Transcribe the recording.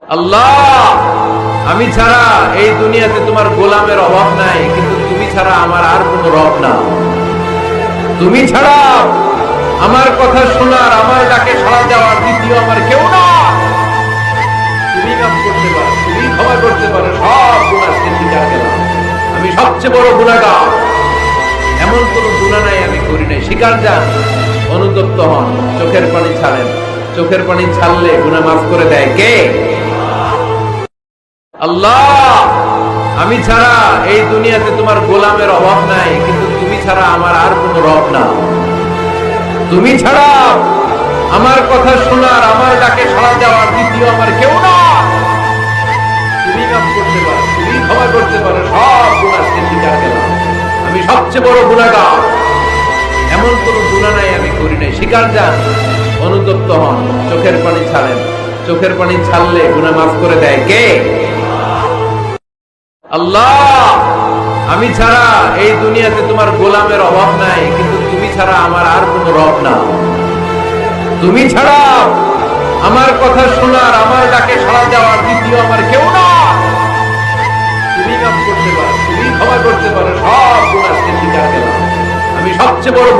আল্লাহ, আমি ছাড়া এই দুনিয়াতে তোমার গোলামের অভাব নাই, কিন্তু তুমি ছাড়া আমার আর কোনো রব না। তুমি ছাড়া আমার কথা শোনার, আমার ডাকে সাড়া দেওয়ার দ্বিতীয় আমার কেউ না। তুমি মাফ করতে পারো, তুমি ক্ষমা করতে পারো, সব গুনাহ স্বীকার করলাম। আমি সবচেয়ে বড় গুনাহগার, এমন কোন গুনাহ নাই আমি করি নাই। স্বীকার যান, অনুতপ্ত হন, চোখের পানি ছাড়েন। চোখের পানি ছাড়লে গুনাহ মাফ করে দেয় কে? আল্লাহ, আমি ছাড়া এই দুনিয়াতে তোমার গোলামের অভাব নাই, কিন্তু তুমি ছাড়া আমার আর কোনো রব না। তুমি ছাড়া আমার কথা শোনার, আমার ডাকে সাড়া দেওয়ার দ্বিতীয় আমার কেউ না। তুমি মাফ করতে পারো, তুমি ক্ষমা করতে পারো, সব গুনাহ স্বীকার করলাম। আমি সবচেয়ে বড় গুনাহগার, এমন কোন গুনাহ নাই আমি করি নাই। স্বীকার যান, অনুতপ্ত হন, চোখের পানি ছাড়েন। চোখের পানি ছাড়লে গুনাহ মাফ করে দেয় কে? আল্লাহ, আমি ছাড়া এই দুনিয়াতে তোমার গোলামের অভাব নাই, কিন্তু তুমি ছাড়া আমার আর কোনো রব না। তুমি ছাড়া আমার কথা শোনার, আমার ডাকে সাড়া দেওয়ার দ্বিতীয় আমার কেউ না। তুমি মাফ করতে পারো, তুমি ক্ষমা করতে পারো, সব গুনাহ স্বীকার করলাম। আমি সবচেয়ে বড়